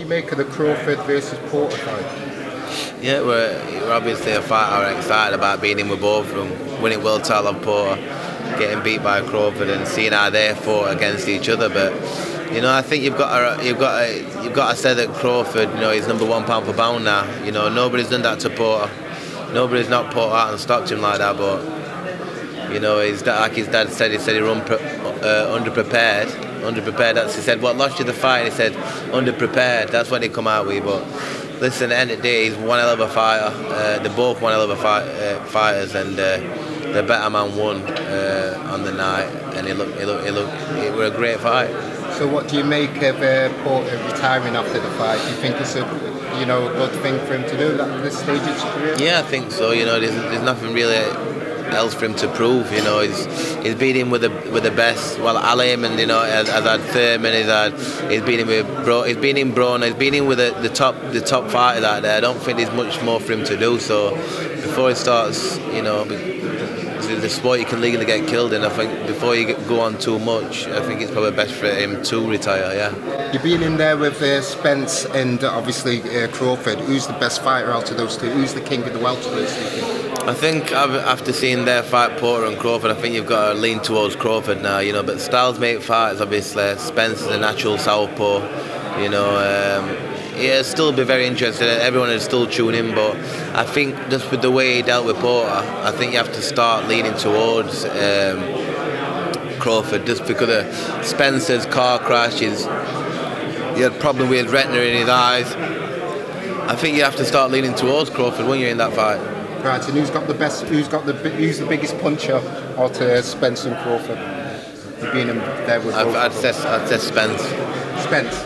make of the Crawford versus Porter fight? Yeah, we're obviously a fight I'm excited about being in with both of them, winning world title of Porter, getting beat by Crawford, and seeing how they fought against each other. But you know, I think you've got to say that Crawford, you know, he's #1 pound for pound now. You know, nobody's done that to Porter. Nobody's knocked Porter out and stopped him like that. But you know, like his dad said, he run underprepared. That's, he said, what lost you the fight? And he said, underprepared. That's what he come out with. But listen, at the end of the day, he's one hell of a fighter. They're both one hell of a fighters, and the better man won on the night. And it were a great fight. So, what do you make of Porter retiring after the fight? Do you think it's a good thing for him to do at this stage of his career? Yeah, I think so. You know, there's nothing really else for him to prove. You know, he's beating with the best. Well, Alim, you know, has had Thurman, he's beating with Bro, he's beating Brona, he's beating with the top fighters out there. I don't think there's much more for him to do. So before he starts, you know, the sport you can legally get killed in. I think before you go on too much, I think it's probably best for him to retire. Yeah. You've been in there with Spence and obviously Crawford. Who's the best fighter out of those two? Who's the king of the welterweights? I think after seeing their fight, Porter and Crawford, I think you've got to lean towards Crawford now, you know. But styles make fights, obviously. Spence is a natural southpaw, you know. Yeah, still be very interested. Everyone is still tune in, but I think just with the way he dealt with Porter, I think you have to start leaning towards Crawford, just because of Spence's car crash. He had a problem with his retina in his eyes. I think you have to start leaning towards Crawford when you're in that fight. Right, and who's the biggest puncher out of Spence and Crawford? You've been in there with both. I'd say Spence. Spence.